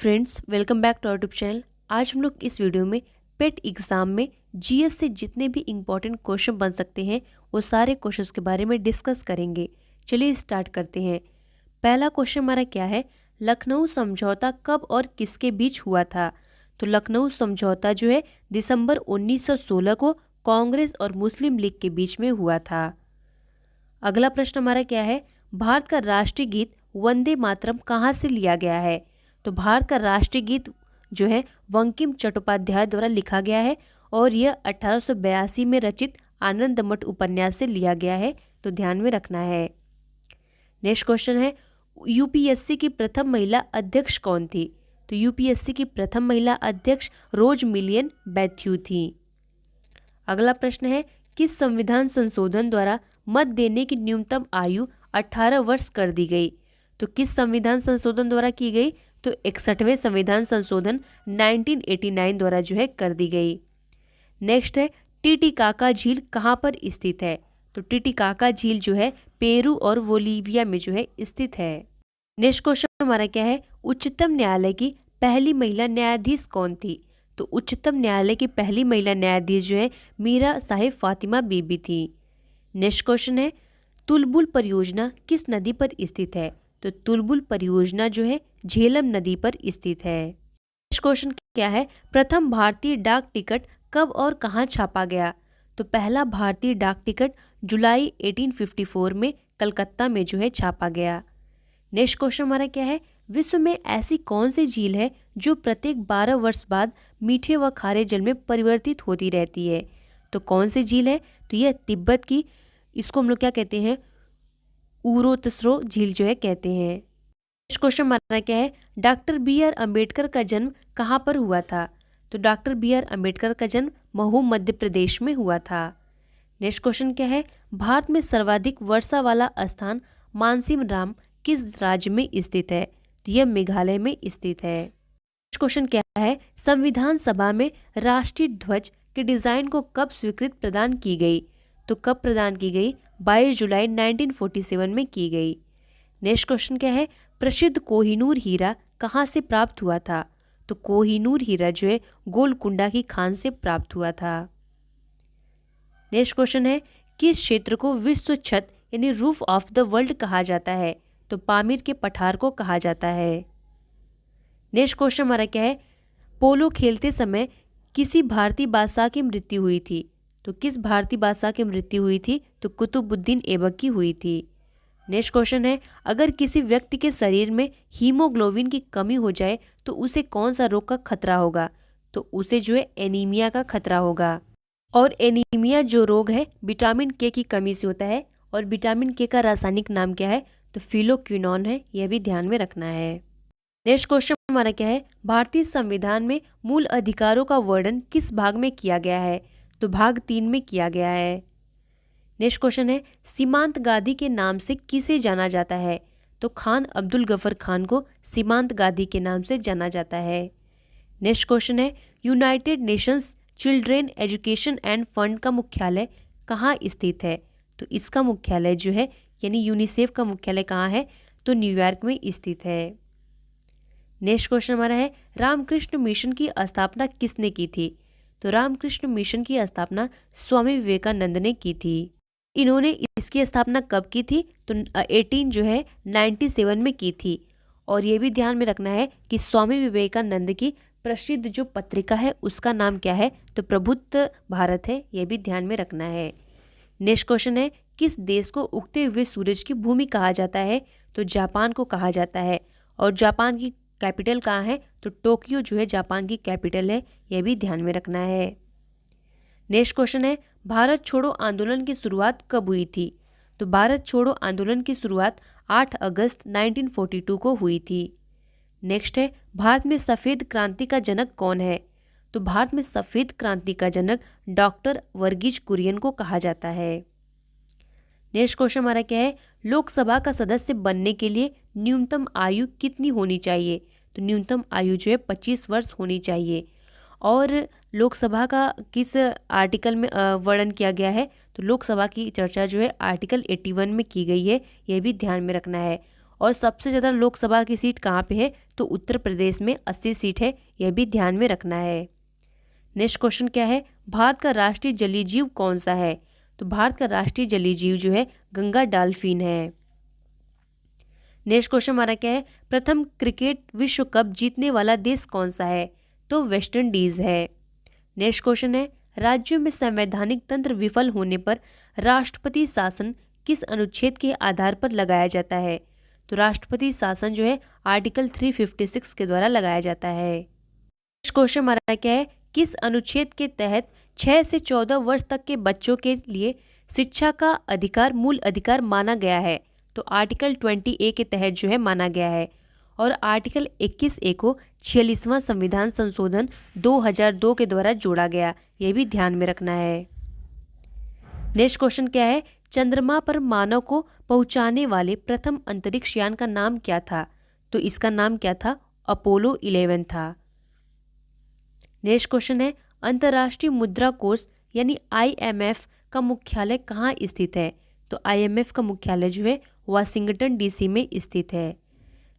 Friends, welcome back to our YouTube channel. आज हम लोग इस वीडियो में पेट एग्जाम में जीएस से जितने भी इम्पोर्टेंट क्वेश्चन बन सकते हैं वो सारे क्वेश्चंस के बारे में डिस्कस करेंगे। चलिए स्टार्ट करते हैं। पहला क्वेश्चन हमारा क्या है, लखनऊ समझौता कब और किसके बीच हुआ था? तो लखनऊ समझौता जो है दिसंबर 1916 को कांग्रेस और मुस्लिम लीग के बीच में हुआ था। अगला प्रश्न हमारा क्या है, भारत का राष्ट्रीय गीत वंदे मातरम कहाँ से लिया गया है? तो भारत का राष्ट्रीय गीत जो है बंकिम चट्टोपाध्याय द्वारा लिखा गया है और यह 1882 में रचित आनंद मठ उपन्यास से लिया गया है, तो ध्यान में रखना है। नेक्स्ट क्वेश्चन है, यूपीएससी की प्रथम महिला अध्यक्ष कौन थी? तो यूपीएससी की प्रथम महिला अध्यक्ष रोज मिलियन बैथ्यू थी। अगला प्रश्न है, किस संविधान संशोधन द्वारा मत देने की न्यूनतम आयु 18 वर्ष कर दी गई? तो किस संविधान संशोधन द्वारा की गई? तो 61वें संविधान संशोधन 1989 द्वारा जो है कर दी गई। नेक्स्ट है, टीटीकाका झील कहाँ पर स्थित है? तो टीटीकाका झील जो है पेरू और बोलीविया में जो है स्थित है। नेक्स्ट क्वेश्चन हमारा क्या है, उच्चतम न्यायालय की पहली महिला न्यायाधीश कौन थी? तो उच्चतम न्यायालय की पहली महिला न्यायाधीश जो है मीरा साहिब फातिमा बीबी थी। नेक्स्ट क्वेश्चन है, तुलबुल परियोजना किस नदी पर स्थित है? तो तुलबुल परियोजना जो है झेलम नदी पर स्थित है। नेक्स्ट क्वेश्चन क्या है, प्रथम भारतीय डाक टिकट कब और कहाँ छापा गया? तो पहला भारतीय डाक टिकट जुलाई 1854 में कलकत्ता में जो है छापा गया। नेक्स्ट क्वेश्चन हमारा क्या है, विश्व में ऐसी कौन सी झील है जो प्रत्येक 12 वर्ष बाद मीठे व खारे जल में परिवर्तित होती रहती है? तो कौन सी झील है? तो यह तिब्बत की, इसको हम लोग क्या कहते हैं, उरोत्सरो झील जो है कहते हैं। नेक्स्ट क्वेश्चन हमारा क्या है, डॉक्टर बी आर अम्बेडकर का जन्म कहाँ पर हुआ था? तो डॉक्टर बी आर अम्बेडकर का जन्म महू मध्य प्रदेश में हुआ था। नेक्स्ट क्वेश्चन क्या है, भारत में सर्वाधिक वर्षा वाला स्थान मानसिम राम किस राज्य में स्थित है? तो यह मेघालय में स्थित है। नेक्स्ट क्वेश्चन क्या है, संविधान सभा में राष्ट्रीय ध्वज के डिजाइन को कब स्वीकृति प्रदान की गई? तो कब प्रदान की गई? 22 जुलाई 1947 में की गई। नेक्स्ट क्वेश्चन क्या है, प्रसिद्ध कोहिनूर हीरा कहाँ से प्राप्त हुआ था? तो कोहिनूर हीरा जो है गोलकुंडा की खान से प्राप्त हुआ था। नेक्स्ट क्वेश्चन है, किस क्षेत्र को विश्व छत यानी रूफ ऑफ द वर्ल्ड कहा जाता है? तो पामीर के पठार को कहा जाता है। नेक्स्ट क्वेश्चन हमारा क्या है, पोलो खेलते समय किसी भारतीय बादशाह की मृत्यु हुई थी? तो किस भारतीय बादशाह की मृत्यु हुई थी? तो कुतुबुद्दीन ऐबक की हुई थी। नेक्स्ट क्वेश्चन है, अगर किसी व्यक्ति के शरीर में हीमोग्लोबिन की कमी हो जाए तो उसे कौन सा रोग का खतरा होगा? तो उसे जो है एनीमिया का खतरा होगा। और एनीमिया जो रोग है विटामिन के की कमी से होता है और विटामिन के का रासायनिक नाम क्या है? तो फिलोक्विनोन है, यह भी ध्यान में रखना है। नेक्स्ट क्वेश्चन हमारा क्या है, भारतीय संविधान में मूल अधिकारों का वर्णन किस भाग में किया गया है? तो भाग 3 में किया गया है। नेक्स्ट क्वेश्चन है, सीमांत गादी के नाम से किसे जाना जाता है? तो खान अब्दुल गफर खान को सीमांत गादी के नाम से जाना जाता है। नेक्स्ट क्वेश्चन है, United Nations children education end fund का मुख्यालय कहाँ स्थित है? तो इसका मुख्यालय जो है यानी यूनिसेफ का मुख्यालय कहाँ है? तो न्यूयॉर्क में स्थित है। नेक्स्ट क्वेश्चन हमारा है, रामकृष्ण मिशन की स्थापना किसने की थी? तो रामकृष्ण मिशन की स्थापना स्वामी विवेकानंद ने की थी। इन्होंने इसकी स्थापना कब की थी? तो 1897 में की थी। और ये भी ध्यान में रखना है कि स्वामी विवेकानंद की प्रसिद्ध जो पत्रिका है उसका नाम क्या है? तो प्रबुद्ध भारत है, यह भी ध्यान में रखना है। नेक्स्ट क्वेश्चन है, किस देश को उगते हुए सूरज की भूमि कहा जाता है? तो जापान को कहा जाता है। और जापान की कैपिटल कहाँ है? तो टोक्यो जो है जापान की कैपिटल है, यह भी ध्यान में रखना है। नेक्स्ट क्वेश्चन है, भारत छोड़ो आंदोलन की शुरुआत कब हुई थी? तो भारत छोड़ो आंदोलन की शुरुआत 8 अगस्त 1942 को हुई थी। नेक्स्ट है, भारत में सफ़ेद क्रांति का जनक कौन है? तो भारत में सफ़ेद क्रांति का जनक डॉक्टर वर्गीज कुरियन को कहा जाता है। नेक्स्ट क्वेश्चन हमारा क्या है, लोकसभा का सदस्य बनने के लिए न्यूनतम आयु कितनी होनी चाहिए? तो न्यूनतम आयु जो है 25 वर्ष होनी चाहिए। और लोकसभा का किस आर्टिकल में वर्णन किया गया है? तो लोकसभा की चर्चा जो है आर्टिकल 81 में की गई है, यह भी ध्यान में रखना है। और सबसे ज़्यादा लोकसभा की सीट कहाँ पे है, तो उत्तर प्रदेश में 80 सीट है, यह भी ध्यान में रखना है। नेक्स्ट क्वेश्चन क्या है, भारत का राष्ट्रीय जलीय जीव कौन सा है, तो भारत का राष्ट्रीय जलीय जीव जो है गंगा डॉल्फिन है। नेक्स्ट क्वेश्चन हमारा क्या है, प्रथम क्रिकेट विश्व कप जीतने वाला देश कौन सा है, तो वेस्ट इंडीज है। नेक्स्ट क्वेश्चन है, राज्यों में संवैधानिक तंत्र विफल होने पर राष्ट्रपति शासन किस अनुच्छेद के आधार पर लगाया जाता है, तो राष्ट्रपति शासन जो है आर्टिकल 356 के द्वारा लगाया जाता है। नेक्स्ट क्वेश्चन हमारा क्या है, किस अनुच्छेद के तहत 6 से 14 वर्ष तक के बच्चों के लिए शिक्षा का अधिकार मूल अधिकार माना गया है, तो आर्टिकल 20A के तहत जो है माना गया है। और आर्टिकल 21A को 46वां संविधान संशोधन 2002 के द्वारा जोड़ा गया, यह भी ध्यान में रखना है। नेक्स्ट क्वेश्चन क्या है, चंद्रमा पर मानव को पहुंचाने वाले प्रथम अंतरिक्ष यान का नाम क्या था, तो इसका नाम क्या था, अपोलो 11 था। नेक्स्ट क्वेश्चन है, अंतर्राष्ट्रीय मुद्रा कोष यानी IMF का मुख्यालय कहाँ स्थित है, तो IMF का मुख्यालय जो है वाशिंगटन DC में स्थित है।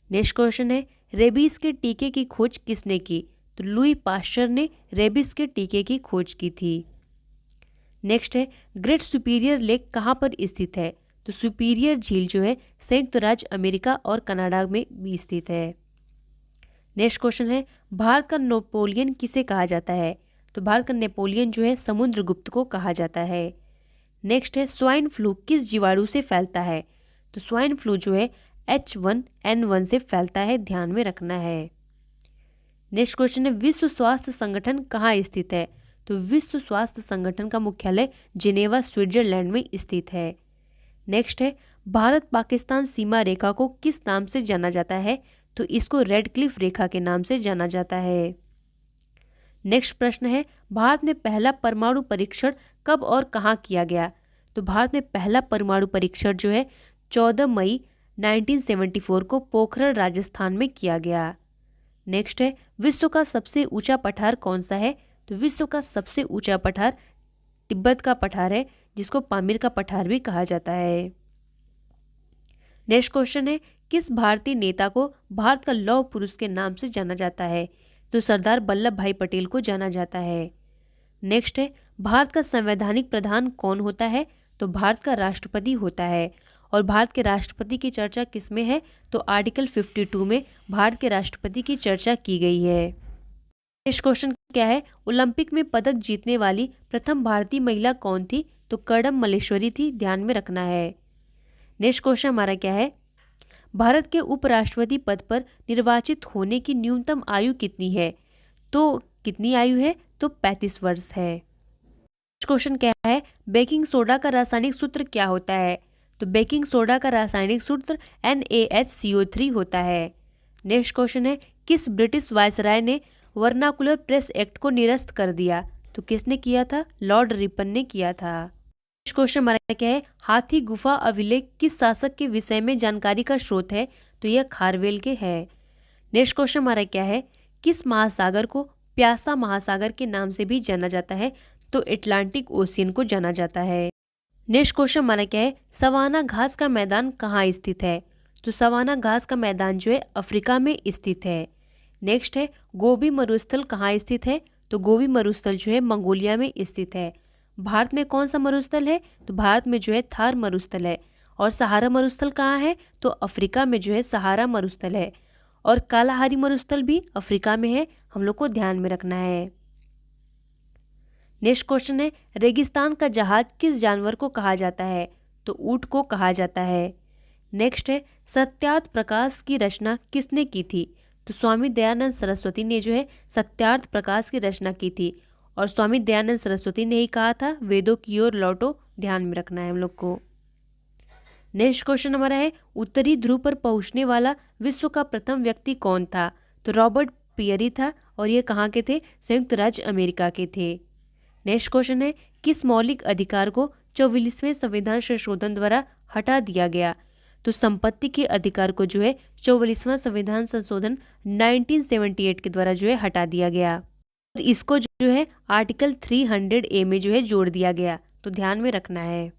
नेक्स्ट क्वेश्चन है, रेबीज के टीके की खोज किसने की, तो लुई पास्चर ने रेबीज के टीके की खोज की थी। नेक्स्ट है, ग्रेट सुपीरियर लेक कहाँ पर स्थित है, तो सुपीरियर झील जो है संयुक्त राज्य अमेरिका और कनाडा में भी स्थित है। नेक्स्ट क्वेश्चन है, भारत का नेपोलियन किसे कहा जाता है, तो भारत का नेपोलियन जो है समुद्रगुप्त को कहा जाता है। नेक्स्ट है, स्वाइन फ्लू किस जीवाणु से फैलता है, तो स्वाइन फ्लू जो है H1N1 से फैलता है, ध्यान में रखना है। नेक्स्ट क्वेश्चन है, विश्व स्वास्थ्य संगठन कहाँ स्थित है, तो विश्व स्वास्थ्य संगठन का मुख्यालय जिनेवा स्विट्जरलैंड में स्थित है। नेक्स्ट है, भारत पाकिस्तान सीमा रेखा को किस नाम से जाना जाता है, तो इसको रेड क्लिफ रेखा के नाम से जाना जाता है। नेक्स्ट प्रश्न है, भारत ने पहला परमाणु परीक्षण कब और कहाँ किया गया, तो भारत ने पहला परमाणु परीक्षण जो है 14 मई 1974 को पोखरण राजस्थान में किया गया। नेक्स्ट है, विश्व का सबसे ऊंचा पठार कौन सा है, तो विश्व का सबसे ऊंचा पठार तिब्बत का पठार है, जिसको पामीर का पठार भी कहा जाता है। नेक्स्ट क्वेश्चन है, किस भारतीय नेता को भारत का लौह पुरुष के नाम से जाना जाता है, तो सरदार वल्लभ भाई पटेल को जाना जाता है। नेक्स्ट है, भारत का संवैधानिक प्रधान कौन होता है, तो भारत का राष्ट्रपति होता है। और भारत के राष्ट्रपति की चर्चा किस में है, तो आर्टिकल 52 में भारत के राष्ट्रपति की चर्चा की गई है। नेक्स्ट क्वेश्चन क्या है, ओलंपिक में पदक जीतने वाली प्रथम भारतीय महिला कौन थी, तो कर्दम मल्लेश्वरी थी, ध्यान में रखना है। नेक्स्ट क्वेश्चन हमारा क्या है, भारत के उपराष्ट्रपति पद पर निर्वाचित होने की न्यूनतम आयु कितनी है, तो कितनी आयु है, तो 35 वर्ष है। नेक्स्ट क्वेश्चन क्या है, बेकिंग सोडा का रासायनिक सूत्र क्या होता है, तो बेकिंग सोडा का रासायनिक सूत्र NaHCO3 होता है। नेक्स्ट क्वेश्चन है, किस ब्रिटिश वायसराय ने वर्नाकुलर प्रेस एक्ट को निरस्त कर दिया, तो किसने किया था, लॉर्ड रिपन ने किया था। नेक्स्ट क्वेश्चन हमारा क्या है, हाथी गुफा अभिलेख किस शासक के विषय में जानकारी का स्रोत है, तो यह खारवेल के है। नेक्स्ट क्वेश्चन हमारा क्या है, किस महासागर को प्यासा महासागर के नाम से भी जाना जाता है, तो अटलांटिक ओशियन को जाना जाता है। नेक्स्ट क्वेश्चन हमारा क्या है, सवाना घास का मैदान कहाँ स्थित है, तो सवाना घास का मैदान जो है अफ्रीका में स्थित है। नेक्स्ट है, गोबी मरुस्थल कहाँ स्थित है, तो गोबी मरुस्थल जो है मंगोलिया में स्थित है। भारत में कौन सा मरुस्थल है, तो भारत में जो है थार मरुस्थल है। और सहारा मरुस्थल कहाँ है, तो अफ्रीका में जो है सहारा मरुस्थल है। और कालाहारी मरुस्थल भी अफ्रीका में है, हम लोग को ध्यान में रखना है। नेक्स्ट क्वेश्चन है, रेगिस्तान का जहाज किस जानवर को कहा जाता है, तो ऊंट को कहा जाता है। नेक्स्ट है, सत्यार्थ प्रकाश की रचना किसने की थी, तो स्वामी दयानंद सरस्वती ने जो है सत्यार्थ प्रकाश की रचना की थी। और स्वामी दयानंद सरस्वती ने ही कहा था वेदों की ओर लौटो, ध्यान में रखना है हम लोग को। नेक्स्ट क्वेश्चन हमारा है, उत्तरी ध्रुव पर पहुंचने वाला विश्व का प्रथम व्यक्ति कौन था, तो रॉबर्ट पियरी था, और ये कहाँ के थे, संयुक्त राज्य अमेरिका के थे। नेक्स्ट क्वेश्चन है, किस मौलिक अधिकार को 44वें संविधान संशोधन द्वारा हटा दिया गया, तो संपत्ति के अधिकार को जो है 44वां संविधान संशोधन 1978 के द्वारा जो है हटा दिया गया। और इसको जो है आर्टिकल 300A में जो है जोड़ दिया गया, तो ध्यान में रखना है।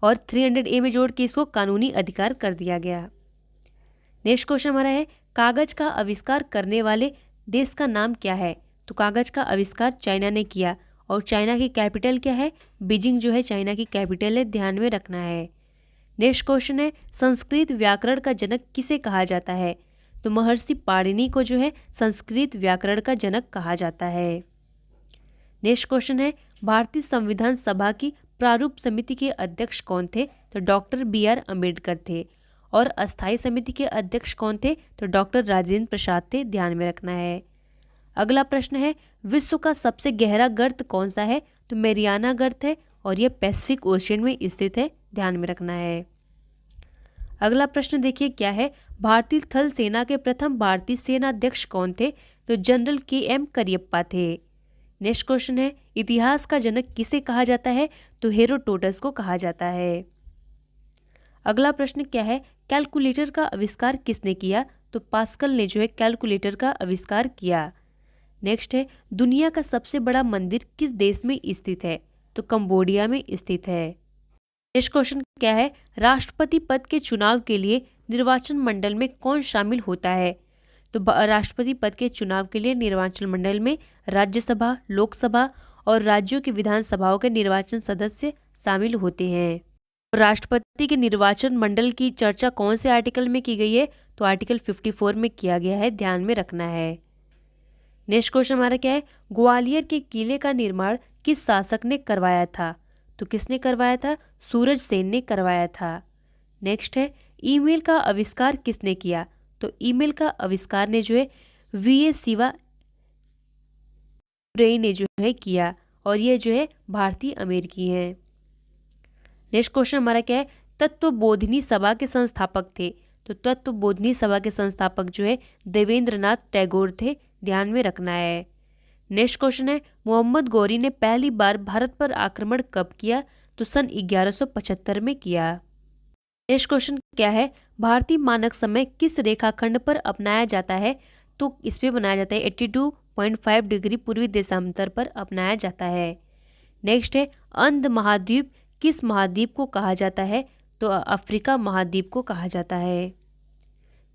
और 300A में जोड़ के इसको कानूनी अधिकार कर दिया गया। नेक्स्ट क्वेश्चन हमारा है कागज का आविष्कार करने वाले देश का नाम क्या है। तो कागज का आविष्कार चाइना ने किया और चाइना की कैपिटल क्या है, बीजिंग जो है चाइना की कैपिटल है, ध्यान में रखना है। नेक्स्ट क्वेश्चन है संस्कृत व्याकरण का जनक किसे कहा जाता है। तो महर्षि पाणिनि को जो है संस्कृत व्याकरण का जनक कहा जाता है। नेक्स्ट क्वेश्चन है भारतीय संविधान सभा की प्रारूप समिति के अध्यक्ष कौन थे। तो डॉक्टर BR अम्बेडकर थे। और अस्थायी समिति के अध्यक्ष कौन थे। तो डॉक्टर राजेंद्र प्रसाद थे, ध्यान में रखना है। अगला प्रश्न है विश्व का सबसे गहरा गर्त कौन सा है। तो मैरियाना गर्त है और यह पैसिफिक ओशियन में स्थित है, ध्यान में रखना है। अगला प्रश्न देखिए क्या है भारतीय थल सेना के प्रथम भारतीय सेनाध्यक्ष कौन थे। तो जनरल KM करियप्पा थे। नेक्स्ट क्वेश्चन है इतिहास का जनक किसे कहा जाता है। तो हेरोडोटस को कहा जाता है। अगला प्रश्न क्या है कैलकुलेटर का आविष्कार किसने किया। तो पास्कल ने जो है कैलकुलेटर का आविष्कार किया। नेक्स्ट है दुनिया का सबसे बड़ा मंदिर किस देश में स्थित है। तो कंबोडिया में स्थित है। नेक्स्ट क्वेश्चन क्या है राष्ट्रपति पद के चुनाव के लिए निर्वाचन मंडल में कौन शामिल होता है। तो राष्ट्रपति पद के चुनाव के लिए निर्वाचन मंडल में राज्यसभा, लोकसभा और राज्यों की विधानसभाओं के निर्वाचन सदस्य शामिल होते हैं। राष्ट्रपति के निर्वाचन मंडल की चर्चा कौन से आर्टिकल में की गई है। तो आर्टिकल 54 में किया गया है, ध्यान में रखना है। नेक्स्ट क्वेश्चन हमारा क्या है ग्वालियर के किले का निर्माण किस शासक ने करवाया था। तो किसने करवाया था, सूरज सेन ने करवाया था। नेक्स्ट है ईमेल का आविष्कार किसने किया। तो ईमेल का आविष्कार ने जो है VA शिवा रे ने जो है किया और ये जो है भारतीय अमेरिकी हैं। नेक्स्ट क्वेश्चन हमारा क्या है तत्वबोधिनी सभा के संस्थापक थे। तो तत्वबोधिनी सभा के संस्थापक जो है देवेंद्रनाथ टैगोर थे, ध्यान में रखना है। नेक्स्ट क्वेश्चन है मोहम्मद गौरी ने पहली बार भारत पर आक्रमण कब किया। तो सन 1175 में किया। नेक्स्ट क्वेश्चन क्या है भारतीय मानक समय किस रेखाखंड पर अपनाया जाता है। तो इस पे बनाया जाता है 82.5 डिग्री पूर्वी देशांतर पर अपनाया जाता है। नेक्स्ट है अंध महाद्वीप किस महाद्वीप को कहा जाता है। तो अफ्रीका महाद्वीप को कहा जाता है।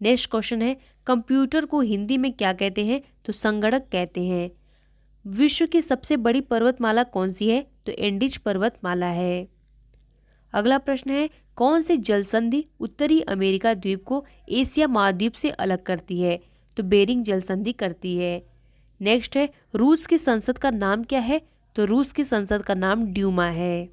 नेक्स्ट क्वेश्चन है कंप्यूटर को हिंदी में क्या कहते हैं। तो संगणक कहते हैं। विश्व की सबसे बड़ी पर्वतमाला कौन सी है। तो एंडीज पर्वतमाला है। अगला प्रश्न है कौन सी जलसंधि उत्तरी अमेरिका द्वीप को एशिया महाद्वीप से अलग करती है। तो बेरिंग जलसंधि करती है। नेक्स्ट है रूस की संसद का नाम क्या है। तो रूस की संसद का नाम ड्यूमा है।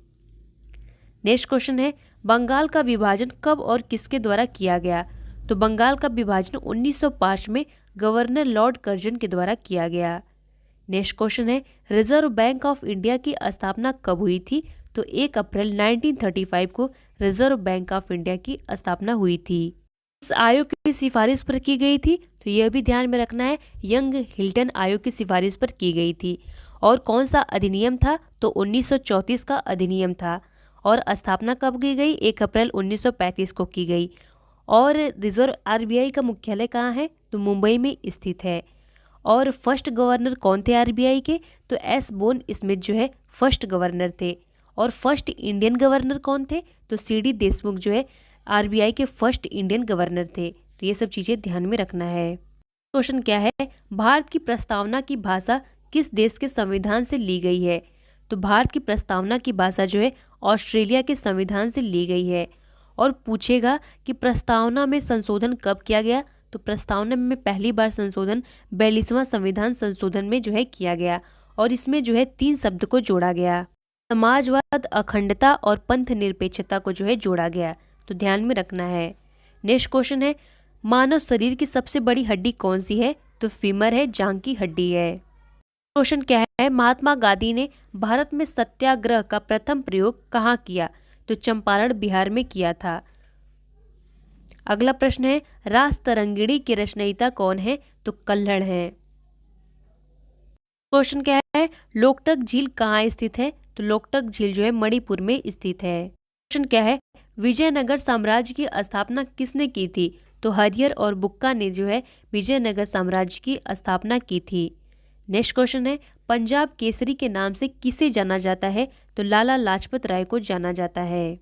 नेक्स्ट क्वेश्चन है बंगाल का विभाजन कब और किसके द्वारा किया गया। तो बंगाल का विभाजन 1905 में गवर्नर लॉर्ड कर्जन के द्वारा किया गया। नेक्स्ट क्वेश्चन है रिजर्व बैंक ऑफ इंडिया की स्थापना कब हुई थी। तो 1 अप्रैल 1935 को रिजर्व बैंक ऑफ इंडिया की स्थापना हुई थी। इस आयोग की सिफारिश पर की गई थी। तो यह भी ध्यान में रखना है यंग हिल्टन आयोग की सिफारिश पर की गई थी। और कौन सा अधिनियम था। तो 1934 का अधिनियम था। और स्थापना कब की गई 1 अप्रैल 1935 को की गई। और रिजर्व RBI का मुख्यालय कहाँ है। तो मुंबई में स्थित है। और फर्स्ट गवर्नर कौन थे RBI के। तो S बोन स्मिथ जो है फर्स्ट गवर्नर थे। और फर्स्ट इंडियन गवर्नर कौन थे। तो CD देशमुख जो है RBI के फर्स्ट इंडियन गवर्नर थे। तो ये सब चीज़ें ध्यान में रखना है। क्वेश्चन क्या है भारत की प्रस्तावना की भाषा किस देश के संविधान से ली गई है। तो भारत की प्रस्तावना की भाषा जो है ऑस्ट्रेलिया के संविधान से ली गई है। और पूछेगा कि प्रस्तावना में संशोधन कब किया गया। तो प्रस्तावना में पहली बार संशोधन 42वां संविधान संशोधन में जो है किया गया। और इसमें जो है 3 शब्द को जोड़ा गया, समाजवाद, अखंडता और पंथ निरपेक्षता को जो है जोड़ा गया। तो ध्यान में रखना है। नेक्स्ट क्वेश्चन है मानव शरीर की सबसे बड़ी हड्डी कौन सी है। तो फीमर है, जांघ की हड्डी है। क्वेश्चन क्या है महात्मा गांधी ने भारत में सत्याग्रह का प्रथम प्रयोग कहाँ किया। तो चंपारण बिहार में किया था। अगला प्रश्न है रास तरंगिणी के रचयिता कौन है। तो कल्हड़ है। क्वेश्चन क्या है लोकटक झील कहाँ स्थित है। तो लोकटक झील जो है मणिपुर में स्थित है। क्वेश्चन क्या है विजयनगर साम्राज्य की स्थापना किसने की थी। तो हरिहर और बुक्का ने जो है विजयनगर साम्राज्य की स्थापना की थी। नेक्स्ट क्वेश्चन है पंजाब केसरी के नाम से किसे जाना जाता है। तो लाला लाजपत राय को जाना जाता है।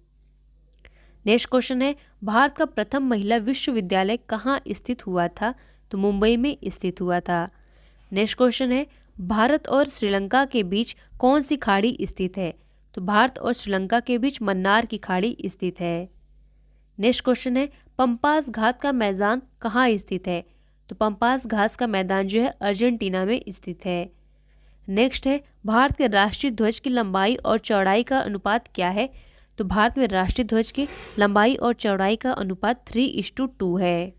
नेक्स्ट क्वेश्चन है भारत का प्रथम महिला विश्वविद्यालय कहाँ स्थित हुआ था? तो मुंबई में स्थित हुआ था। नेक्स्ट क्वेश्चन है भारत और श्रीलंका के बीच कौन सी खाड़ी स्थित है? तो भारत और श्रीलंका के बीच मन्नार की खाड़ी स्थित है। नेक्स्ट क्वेश्चन है पंपास घाट का मैदान कहाँ स्थित है? तो पंपास घाट का मैदान जो है अर्जेंटीना में स्थित है। नेक्स्ट है भारत के राष्ट्रीय ध्वज की लंबाई और चौड़ाई का अनुपात क्या है? तो भारत में राष्ट्रीय ध्वज की लंबाई और चौड़ाई का अनुपात 3:2 है।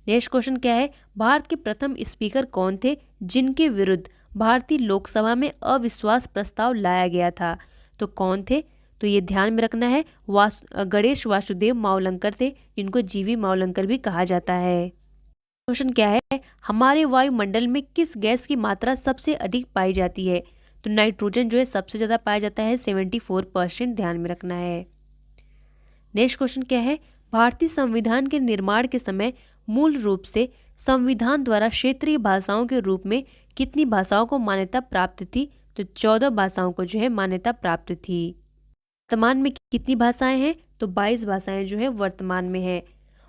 नेक्स्ट क्वेश्चन क्या है भारत के प्रथम स्पीकर कौन थे जिनके विरुद्ध भारतीय लोकसभा में अविश्वास प्रस्ताव लाया गया था? तो कौन थे? तो ये ध्यान में रखना है, गणेश वासुदेव मावलंकर थे, जिनको जीवी मावलंकर भी कहा जाता है। क्वेश्चन क्या है हमारे वायुमंडल में किस गैस की मात्रा सबसे अधिक पाई जाती है? तो नाइट्रोजन जो है सबसे ज़्यादा पाया जाता है, 74%, ध्यान में रखना है। नेक्स्ट क्वेश्चन क्या है भारतीय संविधान के निर्माण के समय मूल रूप से संविधान द्वारा क्षेत्रीय भाषाओं के रूप में कितनी भाषाओं को मान्यता प्राप्त थी? तो 14 भाषाओं को जो है मान्यता प्राप्त थी। वर्तमान में कितनी भाषाएं हैं? तो 22 भाषाएं जो है वर्तमान में है।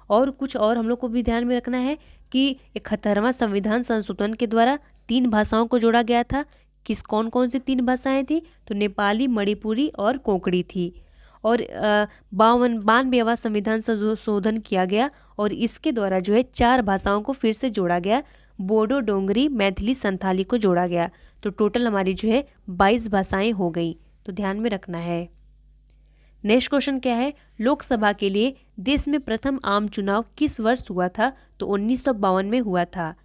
और कुछ और हम लोग को भी ध्यान में रखना है कि 71वां संविधान संशोधन के द्वारा 3 भाषाओं को जोड़ा गया था। कौन कौन सी 3 भाषाएं थी? तो नेपाली, मणिपुरी और कोंकणी थी। और 92वां संविधान संशोधन किया गया और इसके द्वारा जो है 4 भाषाओं को फिर से जोड़ा गया, बोडो, डोंगरी, मैथिली, संथाली को जोड़ा गया। तो टोटल हमारी जो है 22 भाषाएं हो गई, तो ध्यान में रखना है। नेक्स्ट क्वेश्चन क्या है लोकसभा के लिए देश में प्रथम आम चुनाव किस वर्ष हुआ था? तो 1952 में हुआ था।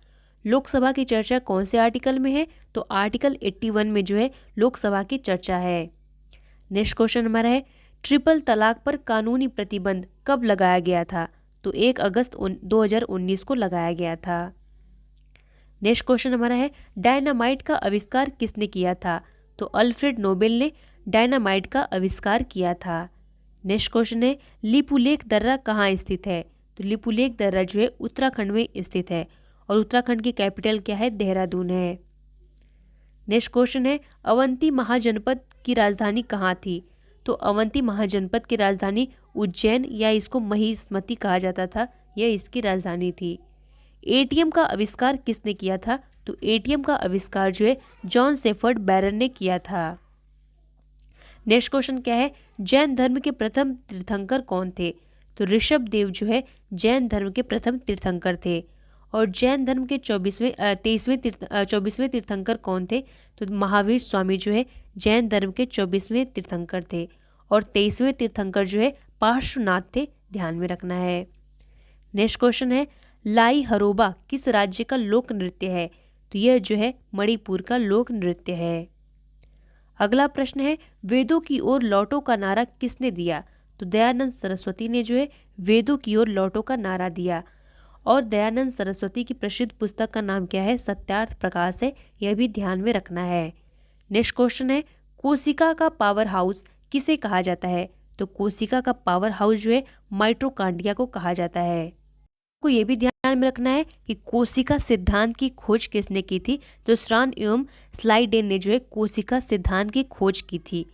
लोकसभा की चर्चा कौन से आर्टिकल में है? तो आर्टिकल 81 में जो है लोकसभा की चर्चा है। नेक्स्ट क्वेश्चन हमारा है ट्रिपल तलाक पर कानूनी प्रतिबंध कब लगाया गया था? तो 1 अगस्त 2019 को लगाया गया था। नेक्स्ट क्वेश्चन हमारा है डायनामाइट का आविष्कार किसने किया था? तो अल्फ्रेड नोबेल ने डायनामाइट का आविष्कार किया था। नेक्स्ट क्वेश्चन है लिपुलेख दर्रा कहाँ स्थित है? तो लिपुलेख दर्रा जो है उत्तराखंड में स्थित है और उत्तराखंड की कैपिटल क्या है? देहरादून है। नेक्स्ट क्वेश्चन है अवंती महाजनपद की राजधानी कहाँ थी? तो अवंती महाजनपद की राजधानी उज्जैन या इसको महिष्मती कहा जाता था, यह इसकी राजधानी थी। एटीएम का आविष्कार किसने किया था? तो एटीएम का आविष्कार जो है जॉन शेफर्ड बैरन ने किया था। नेक्स्ट क्वेश्चन क्या है जैन धर्म के प्रथम तीर्थंकर कौन थे? तो ऋषभ देव जो है जैन धर्म के प्रथम तीर्थंकर थे। और जैन धर्म के 24वें तीर्थंकर कौन थे? तो महावीर स्वामी जो है जैन धर्म के 24वें तीर्थंकर थे। और 23वें तीर्थंकर जो है पार्श्वनाथ थे, ध्यान में रखना है। नेक्स्ट क्वेश्चन है लाई हरोबा किस राज्य का लोक नृत्य है? तो यह जो है मणिपुर का लोक नृत्य है। अगला प्रश्न है वेदों की ओर लौटो का नारा किसने दिया? तो दयानंद सरस्वती ने जो है वेदों की ओर लौटो का नारा दिया। और दयानंद सरस्वती की प्रसिद्ध पुस्तक का नाम क्या है? सत्यार्थ प्रकाश है, यह भी ध्यान में रखना है। नेक्स्ट क्वेश्चन है कोशिका का पावर हाउस किसे कहा जाता है? तो कोशिका का पावर हाउस जो है माइटोकांड्रिया को कहा जाता है। को यह भी ध्यान में रखना है कि कोशिका सिद्धांत की खोज किसने की थी? तो श्रान एवं स्लाइडेन ने जो है कोशिका सिद्धांत की खोज की थी।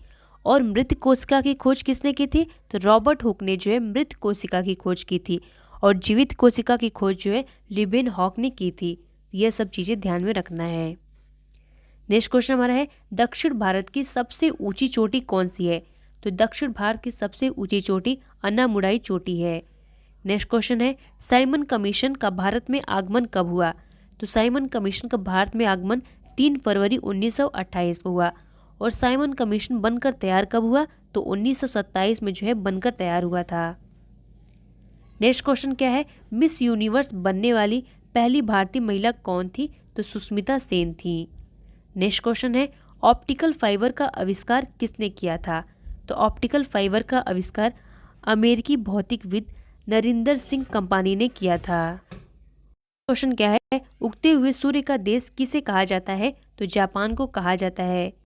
और मृत कोशिका की खोज किसने की थी? तो रॉबर्ट हुक ने जो है मृत कोशिका की खोज की थी। और जीवित कोशिका की खोज जो है लिबेन हॉक ने की थी। यह सब चीज़ें ध्यान में रखना है। नेक्स्ट क्वेश्चन हमारा है दक्षिण भारत की सबसे ऊंची चोटी कौन सी है? तो दक्षिण भारत की सबसे ऊंची चोटी अन्नामुडाई चोटी है। नेक्स्ट क्वेश्चन है साइमन कमीशन का भारत में आगमन कब हुआ? तो साइमन कमीशन का भारत में आगमन 3 फरवरी 1928 को हुआ। और साइमन कमीशन बनकर तैयार कब हुआ? तो 1927 में जो है बनकर तैयार हुआ था। नेक्स्ट क्वेश्चन क्या है मिस यूनिवर्स बनने वाली पहली भारतीय महिला कौन थी? तो सुष्मिता सेन थी। नेक्स्ट क्वेश्चन है ऑप्टिकल फाइबर का आविष्कार किसने किया था? तो ऑप्टिकल फाइबर का आविष्कार अमेरिकी भौतिकविद नरिंदर सिंह कंपानी ने किया था। क्वेश्चन क्या है उगते हुए सूर्य का देश किसे कहा जाता है? तो जापान को कहा जाता है।